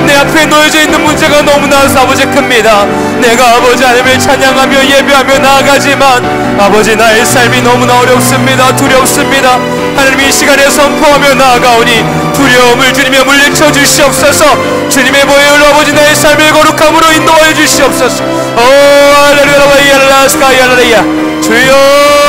내 앞에 놓여져 있는 문제가 너무나 아버지 큽니다. 내가 아버지 하나님을 찬양하며 예배하며 나아가지만 아버지 나의 삶이 너무나 어렵습니다. 두렵습니다. 하나님 이 시간에 선포하며 나아가오니 두려움을 주님의 물리쳐 주시옵소서. 주님의 보혜로 아버지 나의 삶을 거룩함으로 인도하여 주시옵소서. 오 할렐루야 스카이할렐루야 주여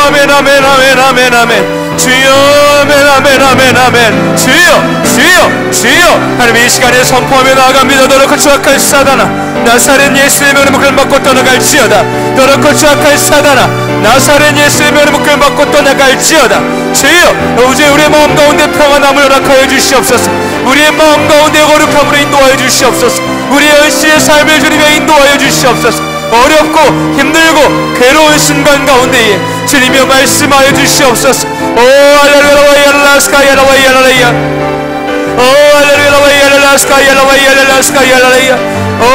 아멘 아멘 아멘 아멘 아멘 주여 아멘 아멘 아멘 아멘 주여 주여 주여 하나님 이 시간에 선포하며 나아갑니다. 너렇고 추악할 사단아 나사렛 예수의 명으로 목을 맞고 떠나갈지어다. 너렇고 추악할 사단아 나사렛 예수의 명으로 목을 맞고 떠나갈지어다. 주여 오직 우리의 마음 가운데 평안함을 허락하여 주시옵소서. 우리의 마음 가운데 거룩함으로 인도하여 주시옵소서. 우리의 열심의 삶을 주님여 인도하여 주시옵소서. 어렵고 힘들고 괴로운 순간 가운데에 주님여 말씀하여 주시옵소서. 오 할렐루야 라스카야라와야라야 오 할렐루야 라스카야라와야라스카야라야 오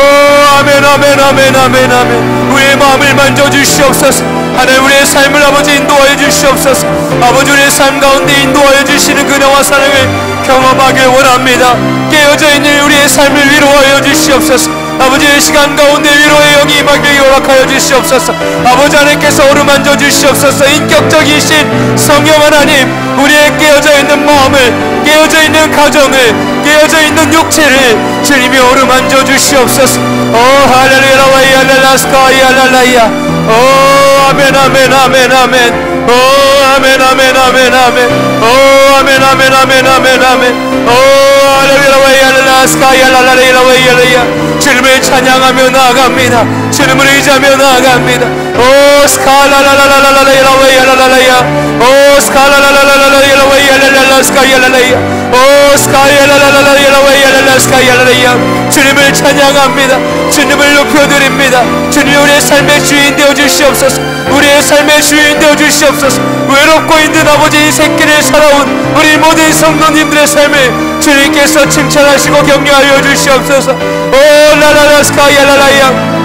아멘 아멘 아멘 아멘 아멘. 우리의 마음을 만져주시옵소서. 하나님 우리의 삶을 아버지 인도하여 주시옵소서. 아버지 우리의 삶 가운데 인도하여 주시는 그녀와 사랑을 경험하길 원합니다. 깨어져 있는 우리의 삶을 위로하여 주시옵소서. 아버지의 시간 가운데 위로의 영이 임하길 허락하여 주시옵소서. 아버지 하나님께서 어루만져 주시옵소서. 인격적이신 성령 하나님 우리의 깨어져 있는 마음을 깨어져 있는 가정을 깨어져 있는 육체를 주님이 어루만져 주시옵소서. 오 할렐루야 와이알라스카이알라이야 오 아멘 아멘 아멘 아멘 오 아멘 아멘 아멘 아멘 오 아멘 아멘 아멘 아멘 아멘 오 할렐루야 와이알라스카이알라이야 와이알라이야. 주님을 찬양하며 나아갑니다. 주님을 의지하며 나아갑니다. 오 스카라라라라라라라라라라라야 오 스카라라라라라라라라라라라라라라야 오 스카라라라라라라라라라라라야. 주님을 찬양합니다. 주님을 높여드립니다. 주님 우리의 삶의 주인 되어 주시옵소서. 우리의 삶의 주인 되어 주시옵소서. 외롭고 힘든 아버지 이 새끼를 살아온 우리 모든 성도님들의 삶을 주님께서 칭찬하시고 격려하여 주시옵소서. 오 라라라스카야라라야.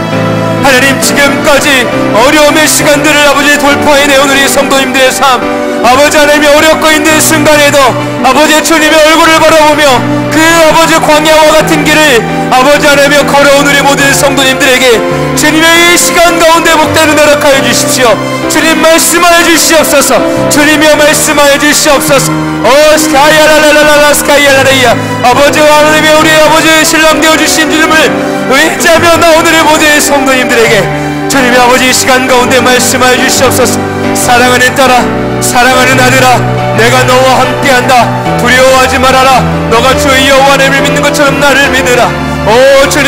하나님 지금까지 어려움의 시간들을 아버지 돌파해내온 우리 성도님들의 삶 아버지 하나님이 어렵고 힘든 순간에도 아버지 주님의 얼굴을 바라보며 그 아버지 광야와 같은 길을 아버지 하나님이 걸어온 우리 모든 성도님들에게 주님의 이 시간 가운데 복되는 허락하여 주십시오. 주님 말씀하여 주시옵소서. 주님이여 말씀하여 주시옵소서. 오 스카야라라라라 스카야라라야 아버지와 하나님이 우리 아버지의 신랑 되어주신 주님을 의지하며 나오는 우리 모든 성도님들에게 주님의 아버지 이 시간 가운데 말씀하여 주시옵소서. 사랑하는 딸아 사랑하는 아들아 내가 너와 함께한다. 두려워하지 말아라. 너가 주의 여호와 하나님을 믿는 것처럼 나를 믿으라. 오 주님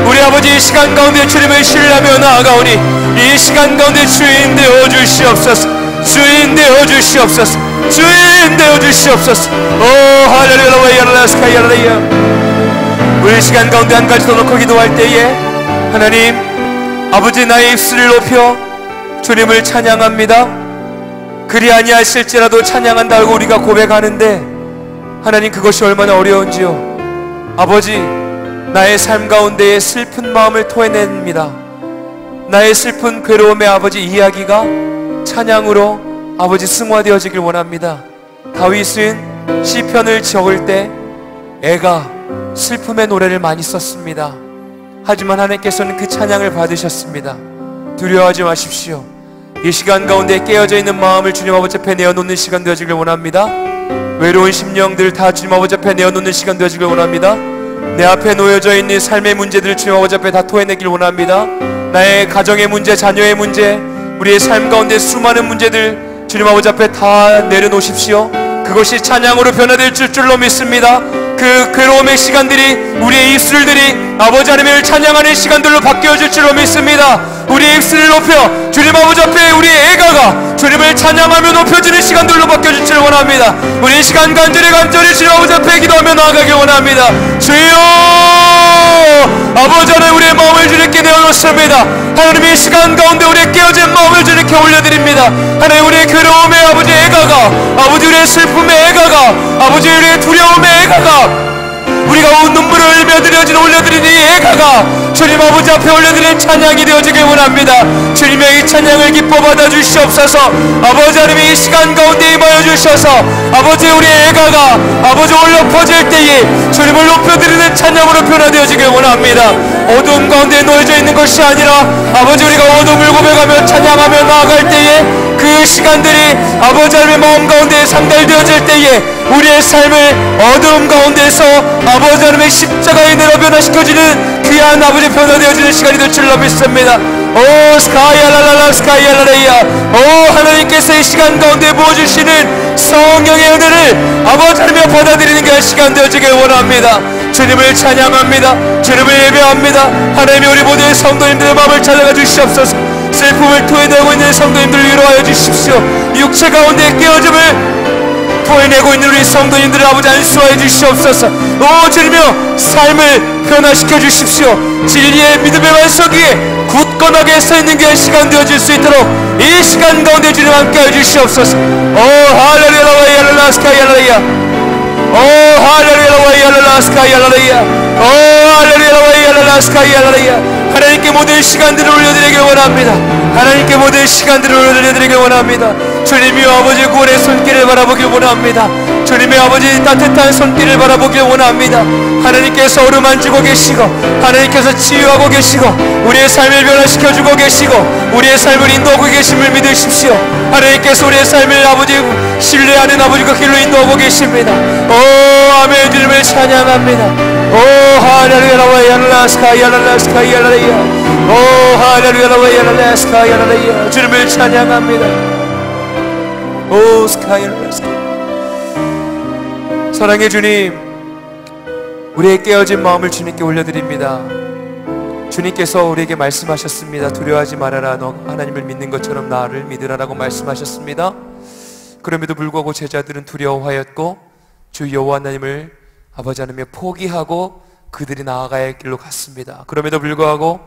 우리 아버지 이 시간 가운데 주님을 신뢰하며 나아가오니 이 시간 가운데 주인 되어 주시옵소서. 주인 되어 주시옵소서. 주인 되어 주시옵소서. 오 할렐루야 스카이알라야. 우리 시간 가운데 한 가지 더 놓고 기도할 때에 하나님 아버지 나의 입술을 높여 주님을 찬양합니다. 그리 아니하실지라도 찬양한다고 우리가 고백하는데 하나님 그것이 얼마나 어려운지요. 아버지 나의 삶 가운데의 슬픈 마음을 토해냅니다. 나의 슬픈 괴로움의 아버지 이야기가 찬양으로 아버지 승화되어지길 원합니다. 다윗은 시편을 적을 때 애가 슬픔의 노래를 많이 썼습니다. 하지만 하나님께서는 그 찬양을 받으셨습니다. 두려워하지 마십시오. 이 시간 가운데 깨어져 있는 마음을 주님 아버지 앞에 내어놓는 시간 되어지길 원합니다. 외로운 심령들 다 주님 아버지 앞에 내어놓는 시간 되어지길 원합니다. 내 앞에 놓여져 있는 삶의 문제들을 주님 아버지 앞에 다 토해내길 원합니다. 나의 가정의 문제, 자녀의 문제, 우리의 삶 가운데 수많은 문제들 주님 아버지 앞에 다 내려놓으십시오. 그것이 찬양으로 변화될 줄로 믿습니다. 그 괴로움의 시간들이 우리의 입술들이 아버지 하나님을 찬양하는 시간들로 바뀌어질 줄로 믿습니다. 우리의 입술을 높여 주님 아버지 앞에 우리의 애가가 주님을 찬양하며 높여지는 시간들로 바뀌어질 줄 원합니다. 우리 시간 간절히 주님 아버지 앞에 기도하며 나아가길 원합니다. 주여 아버지 하나님 우리의 마음을 주님께 내어놓습니다. 하나님 이 시간 가운데 우리의 깨어진 마음을 주님께 올려드립니다. 하나님 우리의 괴로움의 아버지 애가가 아버지 우리의 슬픔의 애가가 아버지 우리의 두려움의 애가가 우리가 눈물을 흘며 올려드리는 이 애가가 주님 아버지 앞에 올려드리는 찬양이 되어지길 원합니다. 주님의 이 찬양을 기뻐 받아주시옵소서. 아버지 하나님의 이 시간 가운데 임하여 주셔서 아버지 우리의 애가가 아버지 올려 퍼질 때에 주님을 높여드리는 찬양으로 변화되어지길 원합니다. 어두움 가운데 놓여져 있는 것이 아니라 아버지 우리가 어둠을 고백하며 찬양하며 나아갈 때에 그 시간들이 아버지 하나님의 마음 가운데 상달되어질 때에 우리의 삶을 어두움 가운데서 아버지 하나님의 십자가에 내려 변화시켜지는 귀한 아버지 변화되어지는 시간이 될 줄로 믿습니다. 오 스카이알랄랄라 스카이알랄레이야. 오 하나님께서 이 시간 가운데 부어주시는 성령의 은혜를 아버지 하나님의 받아들이는 그 시간 되어지길 원합니다. 주님을 찬양합니다. 주님을 예배합니다. 하나님이 우리 모든 성도님들의 마음을 찾아가 주시옵소서. 슬픔을 토해내고 있는 성도님들을 위로하여 주십시오. 육체 가운데 깨어짐을 토해내고 있는 우리 성도님들을 아버지 안수하여 주시옵소서. 오 주님이여 삶을 변화시켜 주십시오. 진리의 믿음의 반석 위에 굳건하게 서있는 그 시간 되어질 수 있도록 이 시간 가운데 주님 함께하여 주시옵소서. 오 할렐루야 와이알라 스카이알라이야. 오 할렐루야 와이알라 스카이알라이야. 오 할렐루야 와이알라 스카이알라이야. 하나님께 모든 시간들을 올려드리길 원합니다. 하나님께 모든 시간들을 올려드리길 원합니다. 주님이여 아버지 구원의 손길을 바라보길 원합니다. 주님의 아버지 따뜻한 손길을 바라보길 원합니다. 하나님께서 어루만지고 계시고 하나님께서 치유하고 계시고 우리의 삶을 변화시켜주고 계시고 우리의 삶을 인도하고 계심을 믿으십시오. 하나님께서 우리의 삶을 아버지 신뢰하는 아버지 그 길로 인도하고 계십니다. 오 아멘. 주님을 찬양합니다. 오 할렐루야 와이알라 스카이알라 스카이알라이야. 오 할렐루야 와이알라 스카이알라이야. 주님을 찬양합니다. 오 스카이알라 스카이알라. 사랑의 주님, 우리의 깨어진 마음을 주님께 올려드립니다. 주님께서 우리에게 말씀하셨습니다. 두려워하지 말아라. 너 하나님을 믿는 것처럼 나를 믿으라라고 말씀하셨습니다. 그럼에도 불구하고 제자들은 두려워하였고 주 여호와 하나님을 아버지 하나님에 포기하고 그들이 나아가야 할 길로 갔습니다. 그럼에도 불구하고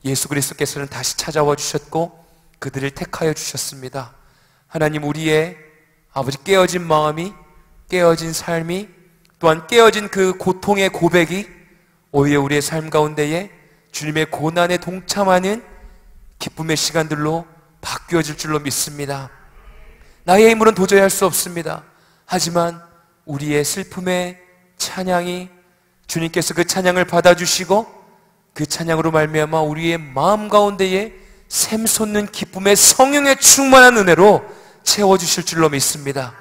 예수 그리스도께서는 다시 찾아와 주셨고 그들을 택하여 주셨습니다. 하나님, 우리의 아버지 깨어진 마음이, 깨어진 삶이, 또한 깨어진 그 고통의 고백이 오히려 우리의 삶 가운데에 주님의 고난에 동참하는 기쁨의 시간들로 바뀌어질 줄로 믿습니다. 나의 힘으로는 도저히 할 수 없습니다. 하지만 우리의 슬픔의 찬양이 주님께서 그 찬양을 받아주시고 그 찬양으로 말미암아 우리의 마음 가운데에 샘솟는 기쁨의 성령의 충만한 은혜로 채워주실 줄로 믿습니다.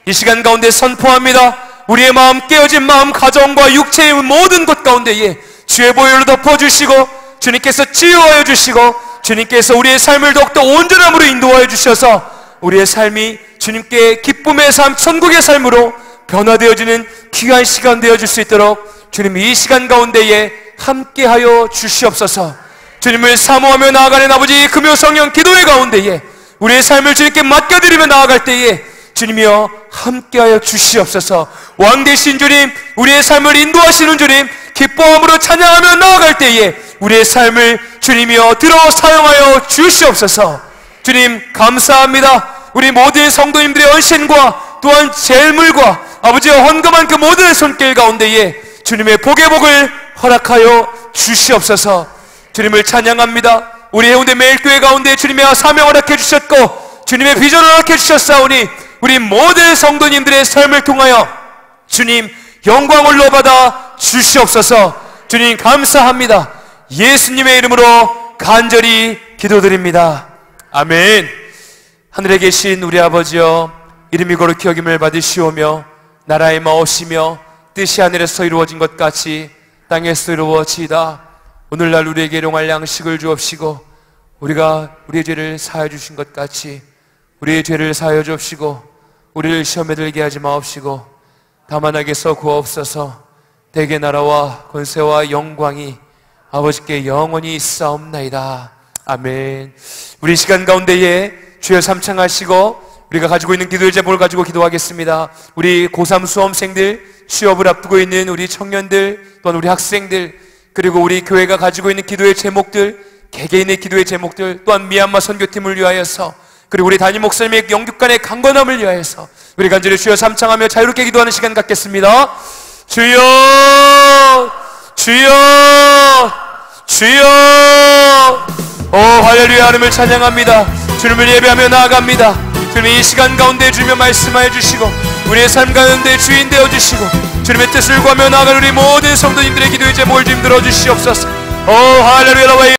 이 시간 가운데 선포합니다. 우리의 마음, 깨어진 마음, 가정과 육체의 모든 것 가운데에 주의 보혈로 덮어주시고 주님께서 치유하여 주시고 주님께서 우리의 삶을 더욱더 온전함으로 인도하여 주셔서 우리의 삶이 주님께 기쁨의 삶, 천국의 삶으로 변화되어지는 귀한 시간 되어질 수 있도록 주님 이 시간 가운데에 함께하여 주시옵소서. 주님을 사모하며 나아가는 아버지 금요 성령 기도회 가운데에 우리의 삶을 주님께 맡겨드리며 나아갈 때에 주님이여 함께하여 주시옵소서. 왕 되신 주님, 우리의 삶을 인도하시는 주님, 기뻐함으로 찬양하며 나아갈 때에 우리의 삶을 주님이여 들어 사용하여 주시옵소서. 주님 감사합니다. 우리 모든 성도님들의 헌신과 또한 재물과 아버지의 헌금한 그 모든 손길 가운데에 주님의 복의 복을 허락하여 주시옵소서. 주님을 찬양합니다. 우리 해운대 매일교회 가운데 주님의 사명을 허락해 주셨고 주님의 비전을 허락해 주셨사오니 우리 모든 성도님들의 삶을 통하여 주님 영광을 올려받아 주시옵소서. 주님 감사합니다. 예수님의 이름으로 간절히 기도드립니다. 아멘. 하늘에 계신 우리 아버지여, 이름이 거룩히 여김을 받으시오며 나라의 마옵시며 뜻이 하늘에서 이루어진 것 같이 땅에서 이루어지이다. 오늘날 우리에게 일용할 양식을 주옵시고 우리가 우리의 죄를 사하여 주신 것 같이 우리의 죄를 사하여 주옵시고 우리를 시험에 들게 하지 마옵시고 다만 악에서 구하옵소서. 대개 나라와 권세와 영광이 아버지께 영원히 있사옵나이다. 아멘. 우리 시간 가운데에 주여 삼창하시고 우리가 가지고 있는 기도의 제목을 가지고 기도하겠습니다. 우리 고3 수험생들, 취업을 앞두고 있는 우리 청년들, 또한 우리 학생들, 그리고 우리 교회가 가지고 있는 기도의 제목들, 개개인의 기도의 제목들, 또한 미얀마 선교팀을 위하여서, 그리고 우리 담임 목사님의 영육간의 강건함을 위하여서 우리 간절히 주여 삼창하며 자유롭게 기도하는 시간 갖겠습니다. 주여, 주여, 주여. 오 할렐루야. 하나님을 찬양합니다. 주님을 예배하며 나아갑니다. 주님 이 시간 가운데 주며 말씀하여 주시고 우리의 삶 가운데 주인 되어 주시고 주님의 뜻을 구하며 나아가는 우리 모든 성도님들의 기도의 제목을 주님 들어주시옵소서. 오 할렐루야.